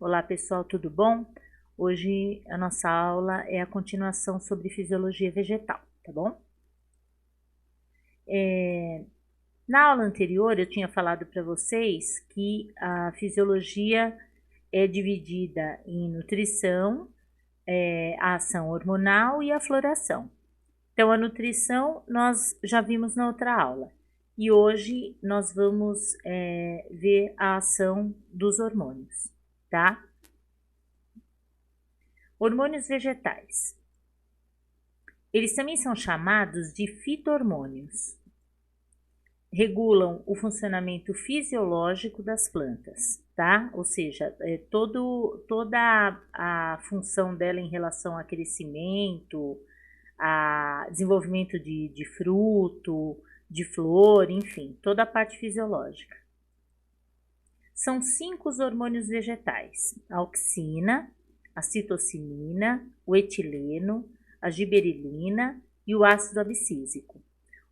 Olá pessoal, tudo bom? Hoje a nossa aula é a continuação sobre fisiologia vegetal, tá bom? Na aula anterior eu tinha falado para vocês que a fisiologia é dividida em nutrição, a ação hormonal e a floração. Então a nutrição nós já vimos na outra aula e hoje nós vamos ver a ação dos hormônios, tá? Hormônios vegetais. Eles também são chamados de fito-hormônios. Regulam o funcionamento fisiológico das plantas, tá? Ou seja, toda a função dela em relação a crescimento, a desenvolvimento de fruto, de flor, enfim, toda a parte fisiológica. São 5 os hormônios vegetais: a auxina, a citocinina, o etileno, a giberelina e o ácido abscísico.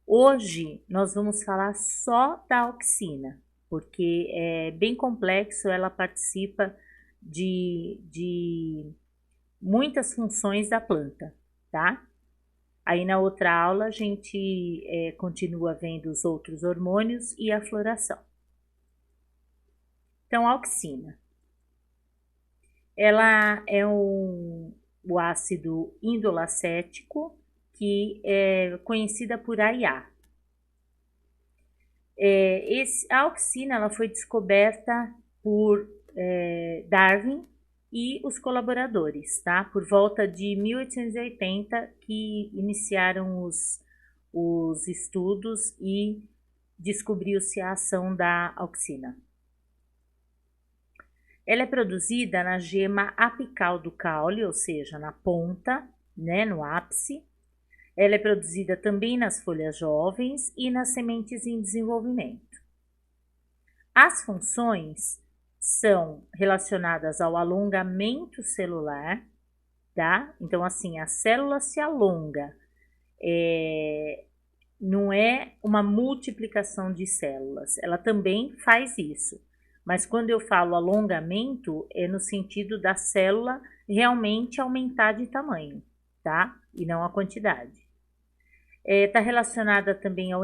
Hoje nós vamos falar só da auxina, porque é bem complexo, ela participa de muitas funções da planta, tá? Aí na outra aula a gente continua vendo os outros hormônios e a floração. Então, a auxina. Ela é o ácido indolacético, que é conhecida por AIA. A auxina ela foi descoberta por Darwin e os colaboradores, tá? Por volta de 1880 que iniciaram os estudos e descobriu-se a ação da auxina. Ela é produzida na gema apical do caule, ou seja, na ponta, né, no ápice. Ela é produzida também nas folhas jovens e nas sementes em desenvolvimento. As funções são relacionadas ao alongamento celular, tá? Então, assim, a célula se alonga, não é uma multiplicação de células, ela também faz isso. Mas quando eu falo alongamento, é no sentido da célula realmente aumentar de tamanho, tá? E não a quantidade. Está relacionada também ao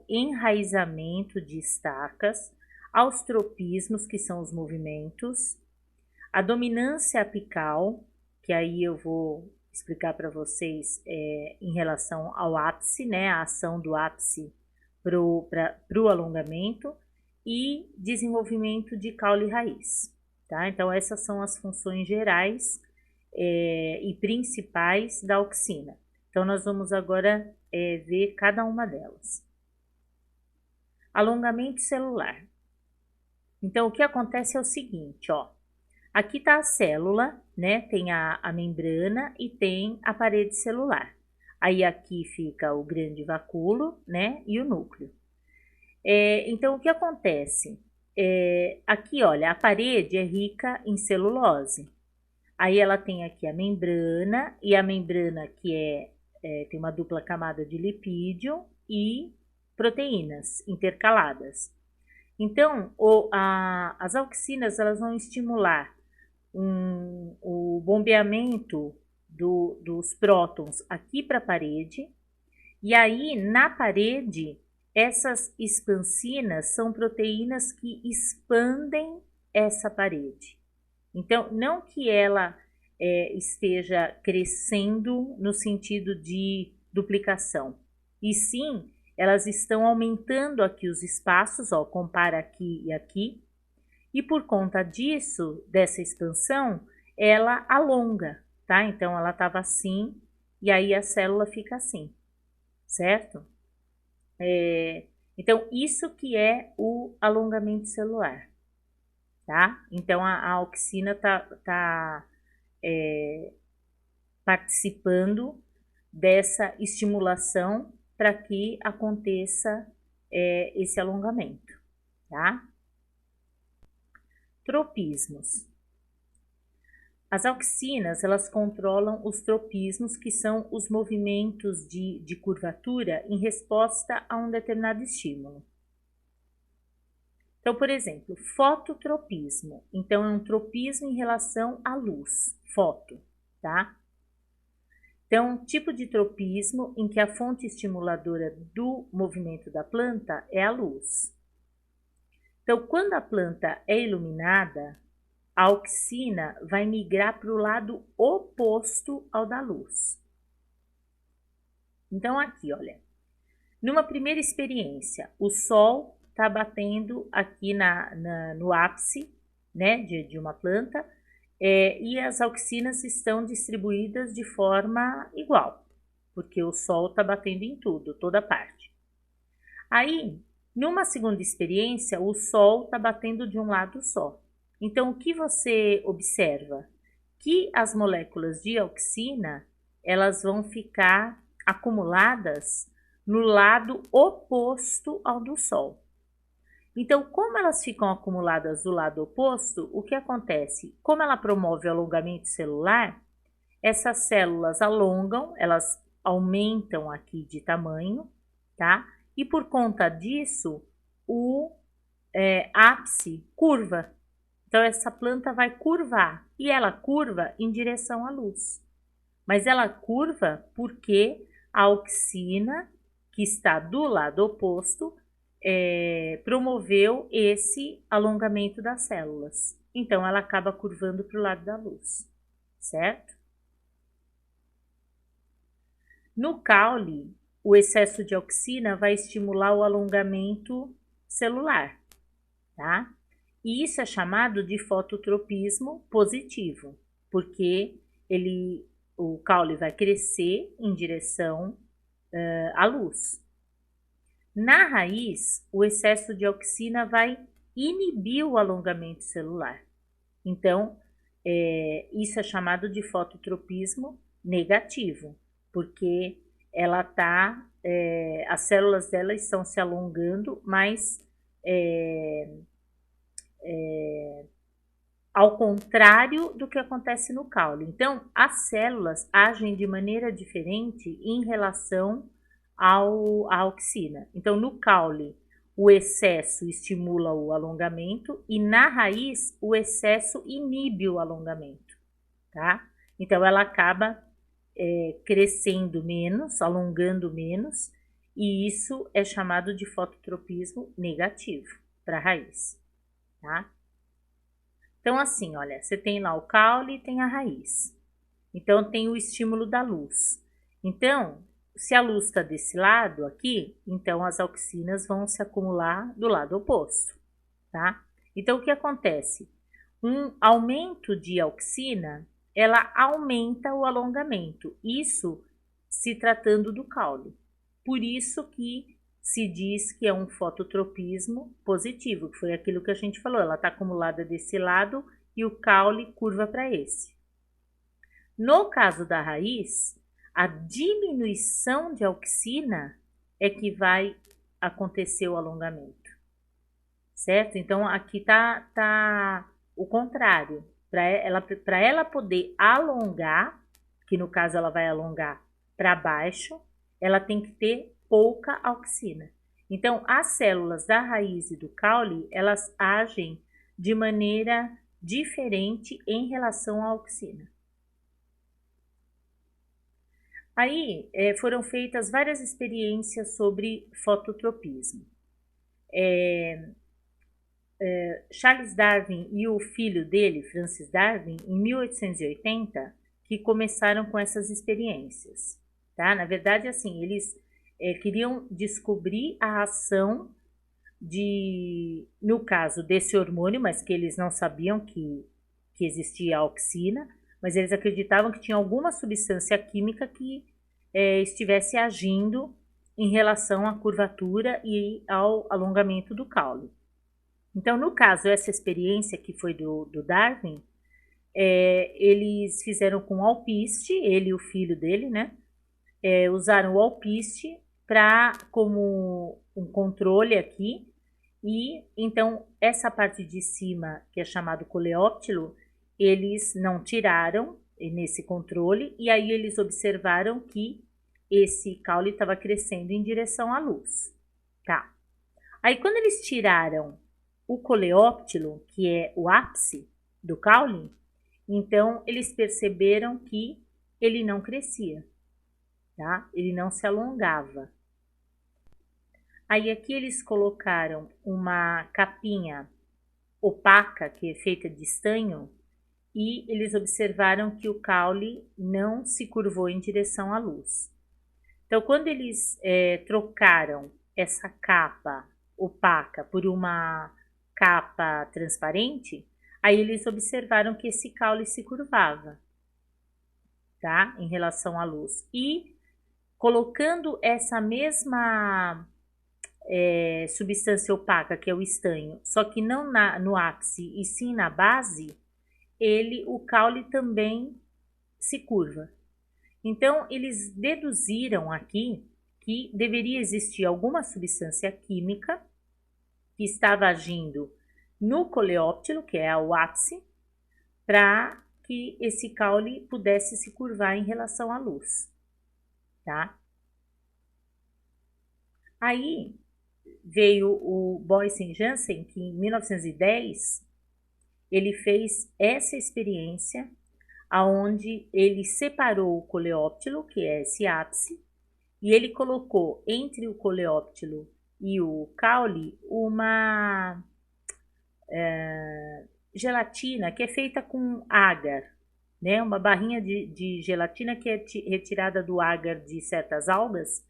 enraizamento de estacas, aos tropismos, que são os movimentos, a dominância apical, que aí eu vou explicar para vocês em relação ao ápice, né? A ação do ápice para o alongamento, e desenvolvimento de caule e raiz, tá? Então, essas são as funções gerais e principais da auxina. Então, nós vamos agora ver cada uma delas. Alongamento celular. Então, o que acontece é o seguinte, ó. Aqui está a célula, né? Tem a membrana e tem a parede celular. Aí, aqui fica o grande vacúolo, né? E o núcleo. Então, o que acontece? Aqui, olha, a parede é rica em celulose. Aí ela tem aqui a membrana, e a membrana que tem uma dupla camada de lipídio e proteínas intercaladas. Então, as auxinas elas vão estimular o bombeamento dos prótons aqui para a parede, e aí na parede essas expansinas são proteínas que expandem essa parede. Então, não que ela esteja crescendo no sentido de duplicação, e sim, elas estão aumentando aqui os espaços, ó, compara aqui e aqui, e por conta disso, dessa expansão, ela alonga, tá? Então, ela estava assim, e aí a célula fica assim, certo? Então, isso que é o alongamento celular, tá? Então, a auxina tá participando dessa estimulação para que aconteça esse alongamento, tá? Tropismos. As auxinas, elas controlam os tropismos, que são os movimentos de curvatura em resposta a um determinado estímulo. Então, por exemplo, fototropismo. Então, é um tropismo em relação à luz, foto, tá? Então, tipo de tropismo em que a fonte estimuladora do movimento da planta é a luz. Então, quando a planta é iluminada, a auxina vai migrar para o lado oposto ao da luz. Então, aqui, olha, numa primeira experiência, o sol está batendo aqui no ápice, né, de uma planta, e as auxinas estão distribuídas de forma igual, porque o sol está batendo em tudo, toda parte. Aí, numa segunda experiência, o sol está batendo de um lado só. Então, o que você observa? Que as moléculas de auxina, elas vão ficar acumuladas no lado oposto ao do sol. Então, como elas ficam acumuladas do lado oposto, o que acontece? Como ela promove o alongamento celular, essas células alongam, elas aumentam aqui de tamanho, tá? E por conta disso, o ápice curva. Então, essa planta vai curvar, e ela curva em direção à luz. Mas ela curva porque a auxina, que está do lado oposto, promoveu esse alongamento das células. Então, ela acaba curvando para o lado da luz, certo? No caule, o excesso de auxina vai estimular o alongamento celular, tá? E isso é chamado de fototropismo positivo, porque o caule vai crescer em direção à luz. Na raiz, o excesso de auxina vai inibir o alongamento celular. Então, isso é chamado de fototropismo negativo, porque ela as células dela estão se alongando, mas ao contrário do que acontece no caule. Então, as células agem de maneira diferente em relação à auxina. Então, no caule, o excesso estimula o alongamento e na raiz, o excesso inibe o alongamento, tá? Então, ela acaba crescendo menos, alongando menos, e isso é chamado de fototropismo negativo para a raiz, tá? Então, assim, olha, você tem lá o caule e tem a raiz. Então, tem o estímulo da luz. Então, se a luz está desse lado aqui, então as auxinas vão se acumular do lado oposto, tá? Então, o que acontece? Um aumento de auxina, ela aumenta o alongamento. Isso se tratando do caule. Por isso que se diz que é um fototropismo positivo, que foi aquilo que a gente falou, ela está acumulada desse lado e o caule curva para esse. No caso da raiz, a diminuição de auxina é que vai acontecer o alongamento, certo? Então, aqui tá o contrário. Para ela poder alongar, que no caso ela vai alongar para baixo, ela tem que ter pouca auxina. Então, as células da raiz e do caule, elas agem de maneira diferente em relação à auxina. Aí foram feitas várias experiências sobre fototropismo. Charles Darwin e o filho dele, Francis Darwin, em 1880, que começaram com essas experiências, tá? Na verdade, assim, eles queriam descobrir a ação no caso desse hormônio, mas que eles não sabiam que existia a auxina, mas eles acreditavam que tinha alguma substância química que estivesse agindo em relação à curvatura e ao alongamento do caule. Então, no caso, essa experiência que foi do Darwin, eles fizeram com alpiste, ele e o filho dele, né? Usaram o alpiste como um controle aqui, e então essa parte de cima, que é chamado coleóptilo, eles não tiraram nesse controle, e aí eles observaram que esse caule estava crescendo em direção à luz, tá? Aí quando eles tiraram o coleóptilo, que é o ápice do caule, então eles perceberam que ele não crescia, tá? Ele não se alongava. Aí aqui eles colocaram uma capinha opaca, que é feita de estanho, e eles observaram que o caule não se curvou em direção à luz. Então, quando eles trocaram essa capa opaca por uma capa transparente, aí eles observaram que esse caule se curvava, tá? Em relação à luz. E colocando essa mesma substância opaca, que é o estanho, só que não no ápice e sim na base, o caule também se curva. Então, eles deduziram aqui que deveria existir alguma substância química que estava agindo no coleóptilo, que é o ápice, para que esse caule pudesse se curvar em relação à luz, tá? Aí veio o Boysen-Janssen, que em 1910 ele fez essa experiência aonde ele separou o coleóptilo, que é esse ápice, e ele colocou entre o coleóptilo e o caule uma gelatina que é feita com agar, né? Uma barrinha de gelatina que é retirada do agar de certas algas,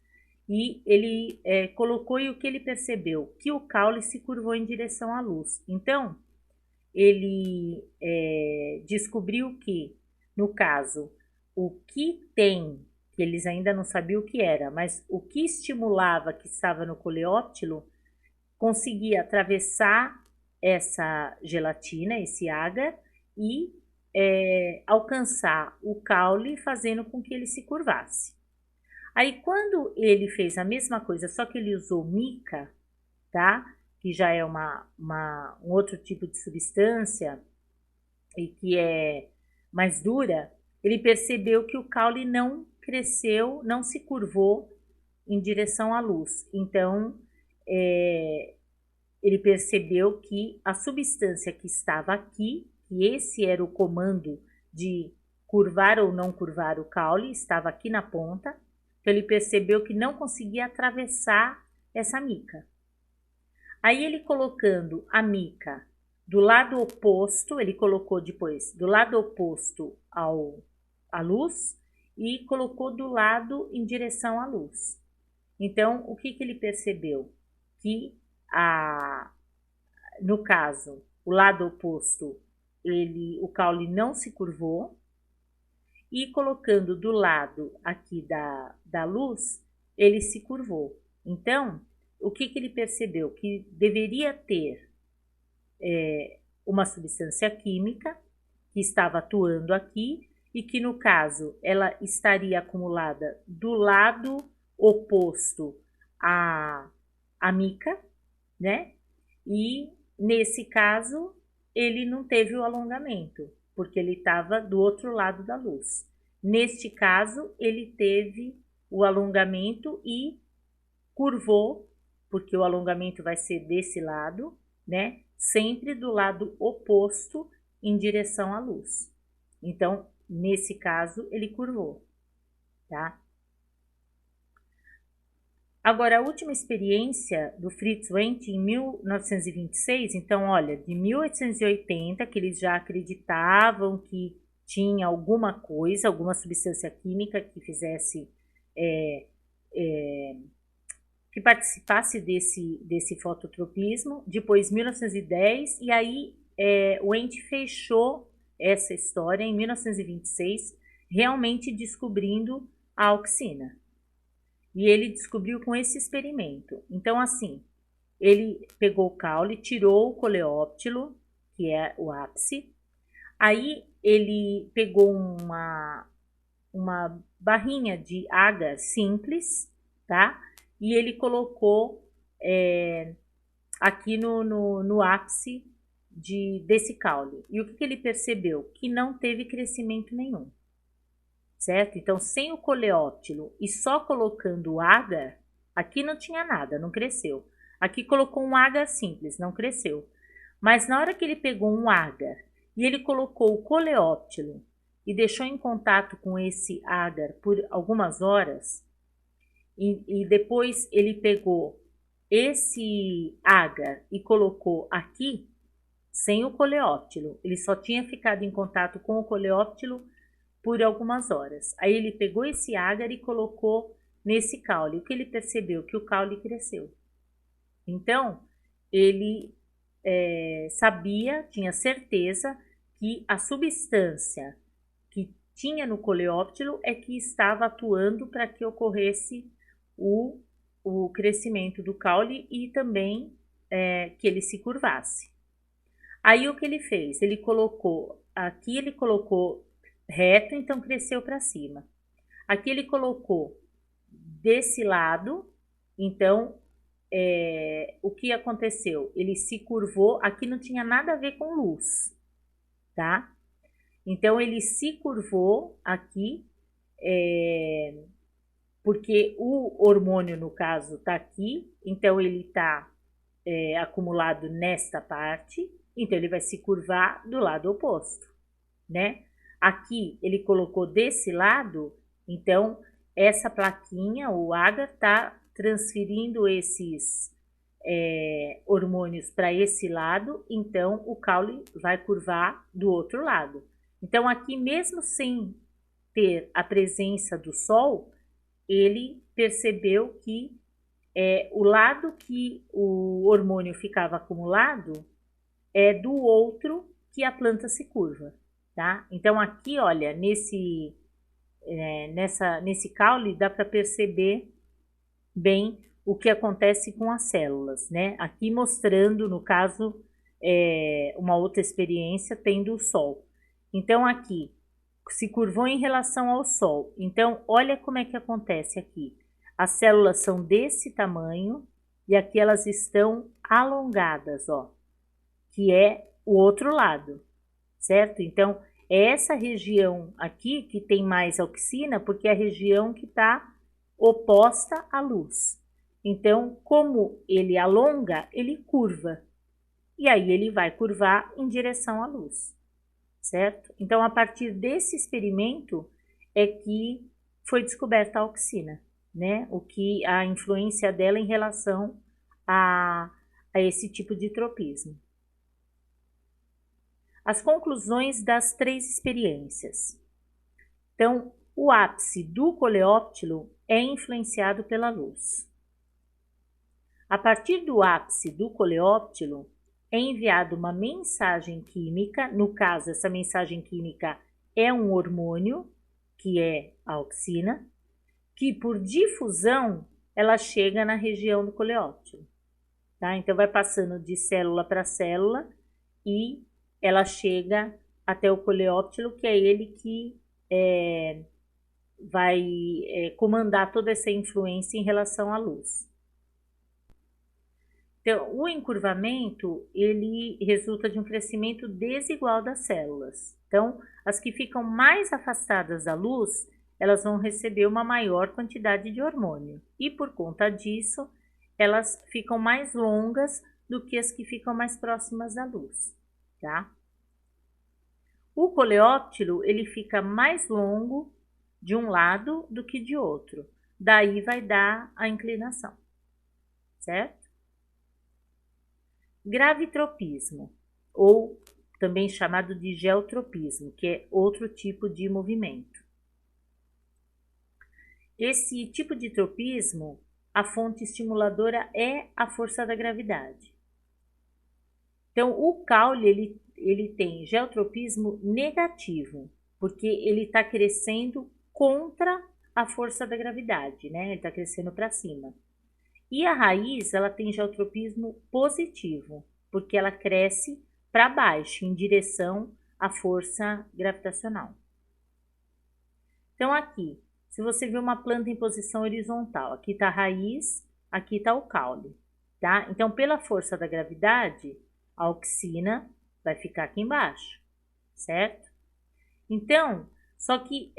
e ele colocou, e o que ele percebeu? Que o caule se curvou em direção à luz. Então, ele descobriu que, no caso, o que tem, que eles ainda não sabiam o que era, mas o que estimulava que estava no coleóptilo, conseguia atravessar essa gelatina, esse agar, e alcançar o caule, fazendo com que ele se curvasse. Aí, quando ele fez a mesma coisa, só que ele usou mica, tá? Que já é um outro tipo de substância e que é mais dura, ele percebeu que o caule não cresceu, não se curvou em direção à luz. Então, ele percebeu que a substância que estava aqui, que esse era o comando de curvar ou não curvar o caule, estava aqui na ponta. Então, ele percebeu que não conseguia atravessar essa mica. Aí, ele colocando a mica do lado oposto, ele colocou depois do lado oposto à luz e colocou do lado em direção à luz. Então, o que ele percebeu? Que, no caso, o lado oposto, o caule não se curvou, e colocando do lado aqui da luz, ele se curvou. Então, o que ele percebeu? Que deveria ter uma substância química que estava atuando aqui, e que, no caso, ela estaria acumulada do lado oposto à mica, né? E, nesse caso, ele não teve o alongamento, porque ele estava do outro lado da luz. Neste caso, ele teve o alongamento e curvou, porque o alongamento vai ser desse lado, né? Sempre do lado oposto em direção à luz. Então, nesse caso, ele curvou, tá? Agora, a última experiência do Fritz Wendt em 1926, então, olha, de 1880, que eles já acreditavam que tinha alguma coisa, alguma substância química que fizesse, que participasse desse fototropismo. Depois, 1910, e aí o Wendt fechou essa história em 1926, realmente descobrindo a auxina. E ele descobriu com esse experimento. Então, assim, ele pegou o caule, tirou o coleóptilo, que é o ápice. Aí ele pegou uma barrinha de agar simples, tá? E ele colocou aqui no ápice desse caule. E o que ele percebeu? Que não teve crescimento nenhum. Certo? Então, sem o coleóptilo e só colocando o agar, aqui não tinha nada, não cresceu. Aqui colocou um agar simples, não cresceu. Mas na hora que ele pegou um agar e ele colocou o coleóptilo e deixou em contato com esse agar por algumas horas, e depois ele pegou esse agar e colocou aqui, sem o coleóptilo, ele só tinha ficado em contato com o coleóptilo por algumas horas. Aí ele pegou esse agar e colocou nesse caule. O que ele percebeu? Que o caule cresceu. Então, ele sabia, tinha certeza que a substância que tinha no coleóptilo é que estava atuando para que ocorresse o crescimento do caule e também que ele se curvasse. Aí o que ele fez? Ele colocou, aqui ele colocou reto, então cresceu para cima. Aqui ele colocou desse lado, então o que aconteceu? Ele se curvou, aqui não tinha nada a ver com luz, tá? Então ele se curvou aqui, porque o hormônio, no caso, tá aqui, então ele tá acumulado nesta parte, então ele vai se curvar do lado oposto, né? Aqui ele colocou desse lado, então essa plaquinha, o agar, tá transferindo esses hormônios para esse lado, então o caule vai curvar do outro lado. Então aqui, mesmo sem ter a presença do sol, ele percebeu que o lado que o hormônio ficava acumulado é do outro que a planta se curva, tá? Então aqui, olha, nesse caule dá para perceber bem o que acontece com as células, né? Aqui mostrando, no caso, uma outra experiência tendo o sol. Então aqui se curvou em relação ao sol. Então olha como é que acontece aqui. As células são desse tamanho e aqui elas estão alongadas, ó, que é o outro lado, certo? Então é essa região aqui que tem mais auxina, porque é a região que está oposta à luz. Então, como ele alonga, ele curva. E aí ele vai curvar em direção à luz, certo? Então, a partir desse experimento é que foi descoberta a auxina, né? O que a influência dela em relação a esse tipo de tropismo. As conclusões das 3 experiências. Então, o ápice do coleóptilo é influenciado pela luz. A partir do ápice do coleóptilo, é enviada uma mensagem química, no caso, essa mensagem química é um hormônio, que é a auxina, que por difusão, ela chega na região do coleóptilo, tá? Então, vai passando de célula para célula e ela chega até o coleóptilo, que é ele que vai comandar toda essa influência em relação à luz. Então, o encurvamento, ele resulta de um crescimento desigual das células. Então, as que ficam mais afastadas da luz, elas vão receber uma maior quantidade de hormônio. E por conta disso, elas ficam mais longas do que as que ficam mais próximas da luz, tá? O coleóptilo, ele fica mais longo de um lado do que de outro. Daí vai dar a inclinação, certo? Gravitropismo, ou também chamado de geotropismo, que é outro tipo de movimento. Esse tipo de tropismo, a fonte estimuladora é a força da gravidade. Então, o caule, ele tem geotropismo negativo, porque ele está crescendo contra a força da gravidade, né? Ele está crescendo para cima. E a raiz, ela tem geotropismo positivo, porque ela cresce para baixo, em direção à força gravitacional. Então, aqui, se você vê uma planta em posição horizontal, aqui está a raiz, aqui está o caule, tá? Então, pela força da gravidade, a auxina vai ficar aqui embaixo, certo? Então, só que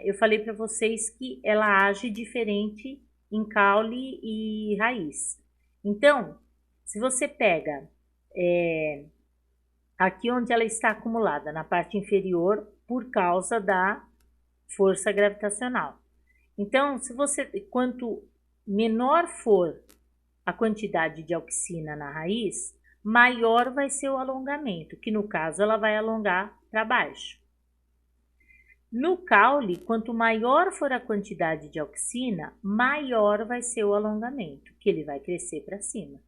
eu falei para vocês que ela age diferente em caule e raiz. Então, se você pega aqui onde ela está acumulada, na parte inferior, por causa da força gravitacional. Então, quanto menor for a quantidade de auxina na raiz, maior vai ser o alongamento, que no caso ela vai alongar para baixo. No caule, quanto maior for a quantidade de auxina, maior vai ser o alongamento, que ele vai crescer para cima,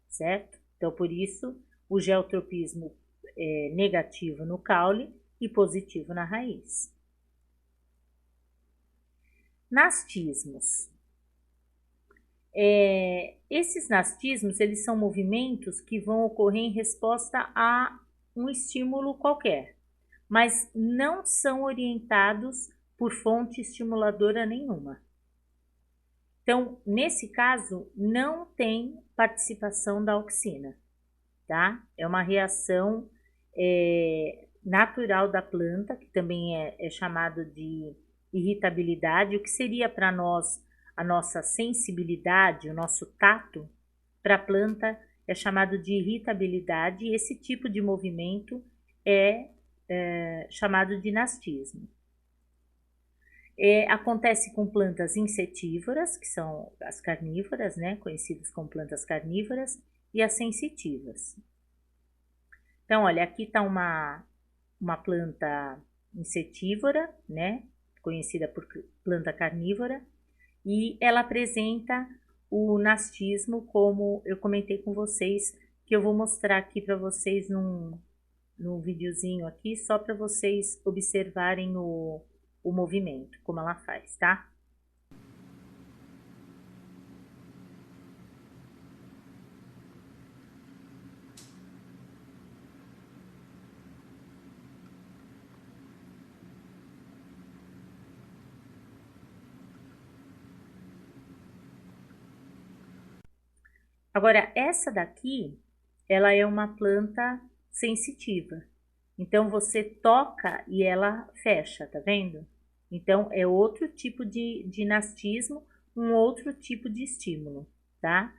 certo? Então, por isso, o geotropismo é negativo no caule e positivo na raiz. Nastismos. Esses nastismos, eles são movimentos que vão ocorrer em resposta a um estímulo qualquer, mas não são orientados por fonte estimuladora nenhuma. Então, nesse caso, não tem participação da auxina, tá? É uma reação natural da planta, que também é chamado de irritabilidade. O que seria para nós a nossa sensibilidade, o nosso tato, para a planta é chamado de irritabilidade, e esse tipo de movimento é chamado de nastismo. Acontece com plantas insetívoras, que são as carnívoras, né, conhecidas como plantas carnívoras, e as sensitivas. Então, olha, aqui está uma planta insetívora, né, conhecida por planta carnívora, e ela apresenta o nastismo, como eu comentei com vocês, que eu vou mostrar aqui para vocês num videozinho aqui, só para vocês observarem o movimento, como ela faz, tá? Agora, essa daqui, ela é uma planta sensitiva. Então, você toca e ela fecha, tá vendo? Então, é outro tipo de nastismo, um outro tipo de estímulo, tá?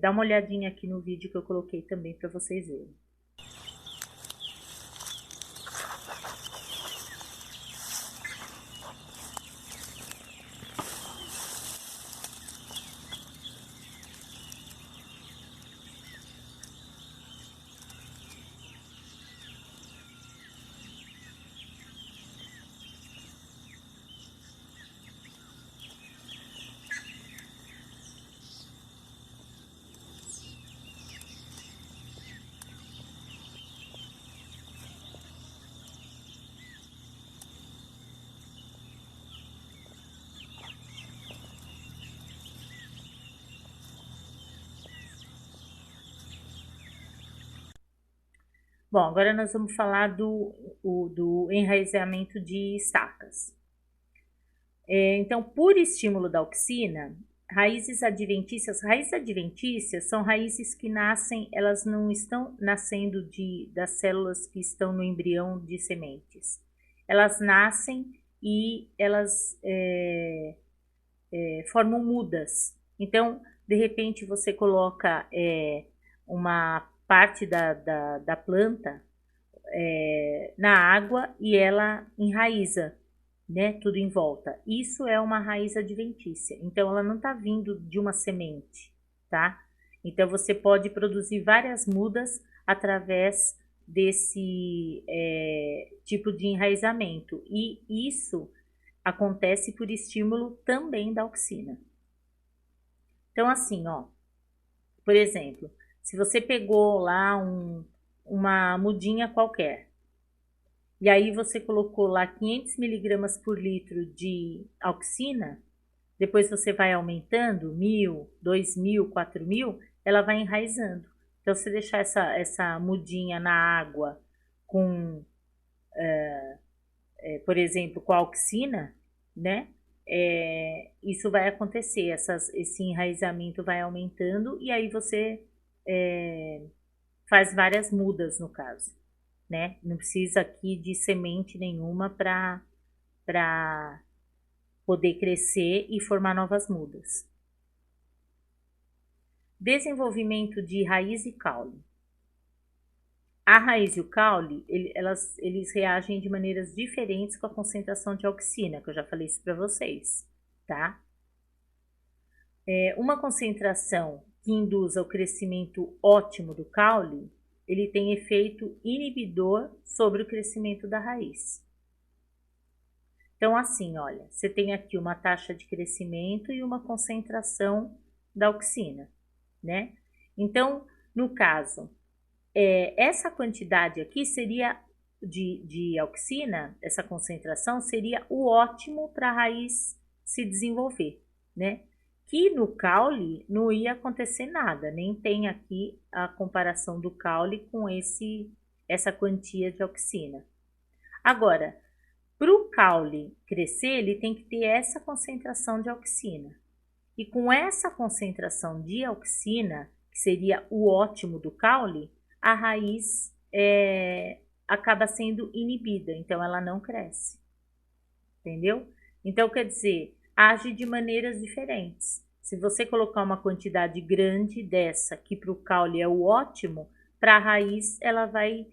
Dá uma olhadinha aqui no vídeo que eu coloquei também para vocês verem. Bom, agora nós vamos falar do enraizamento de estacas. Então, por estímulo da auxina, raízes adventícias são raízes que nascem, elas não estão nascendo das células que estão no embrião de sementes. Elas nascem e elas formam mudas. Então, de repente, você coloca uma parte da planta na água e ela enraiza, né, tudo em volta. Isso é uma raiz adventícia. Então, ela não está vindo de uma semente, tá? Então, você pode produzir várias mudas através desse tipo de enraizamento. E isso acontece por estímulo também da auxina. Então, assim, ó, por exemplo, se você pegou lá uma mudinha qualquer, e aí você colocou lá 500 miligramas por litro de auxina, depois você vai aumentando, 1.000, 2.000, 4.000, ela vai enraizando. Então, se deixar essa mudinha na água com, por exemplo, com a auxina, né? Isso vai acontecer, esse enraizamento vai aumentando e aí você faz várias mudas no caso, né? Não precisa aqui de semente nenhuma para poder crescer e formar novas mudas. Desenvolvimento de raiz e caule. A raiz e o caule, eles reagem de maneiras diferentes com a concentração de auxina, que eu já falei isso para vocês, tá? Uma concentração que induza o crescimento ótimo do caule, ele tem efeito inibidor sobre o crescimento da raiz. Então, assim, olha, você tem aqui uma taxa de crescimento e uma concentração da auxina, né? Então, no caso, essa quantidade aqui seria de auxina, essa concentração seria o ótimo para a raiz se desenvolver, né? Que no caule não ia acontecer nada, nem tem aqui a comparação do caule com essa quantia de auxina. Agora, para o caule crescer, ele tem que ter essa concentração de auxina. E com essa concentração de auxina, que seria o ótimo do caule, a raiz acaba sendo inibida, então ela não cresce, entendeu? Então, quer dizer, age de maneiras diferentes. Se você colocar uma quantidade grande dessa, que para o caule é o ótimo, para a raiz ela vai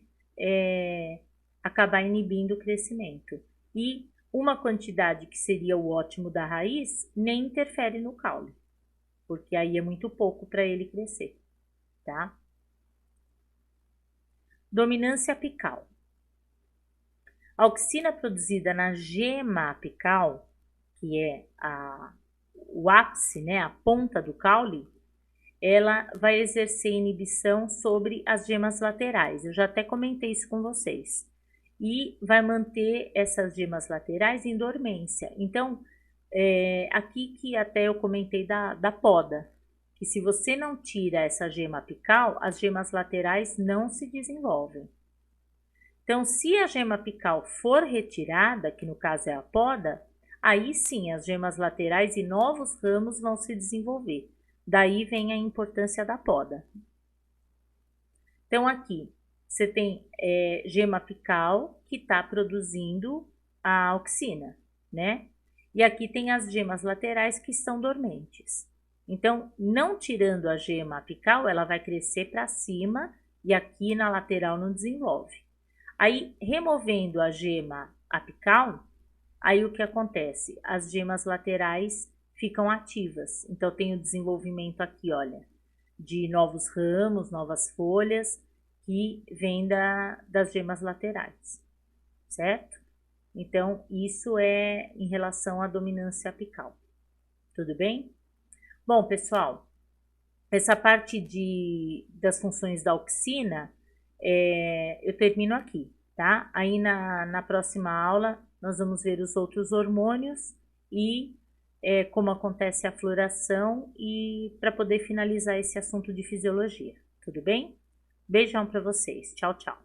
acabar inibindo o crescimento. E uma quantidade que seria o ótimo da raiz, nem interfere no caule, porque aí é muito pouco para ele crescer, tá? Dominância apical. A auxina produzida na gema apical, que é o ápice, né, a ponta do caule, ela vai exercer inibição sobre as gemas laterais. Eu já até comentei isso com vocês. E vai manter essas gemas laterais em dormência. Então, aqui que até eu comentei da poda, que se você não tira essa gema apical, as gemas laterais não se desenvolvem. Então, se a gema apical for retirada, que no caso é a poda, aí sim as gemas laterais e novos ramos vão se desenvolver. Daí vem a importância da poda. Então, aqui você tem gema apical que está produzindo a auxina, né? E aqui tem as gemas laterais que estão dormentes. Então, não tirando a gema apical, ela vai crescer para cima e aqui na lateral não desenvolve. Aí, removendo a gema apical, aí o que acontece? As gemas laterais ficam ativas. Então, tem o desenvolvimento aqui, olha, de novos ramos, novas folhas, que vem das gemas laterais, certo? Então, isso é em relação à dominância apical. Tudo bem? Bom, pessoal, essa parte das funções da auxina, eu termino aqui, tá? Aí na próxima aula, nós vamos ver os outros hormônios e como acontece a floração e para poder finalizar esse assunto de fisiologia. Tudo bem? Beijão para vocês. Tchau, tchau.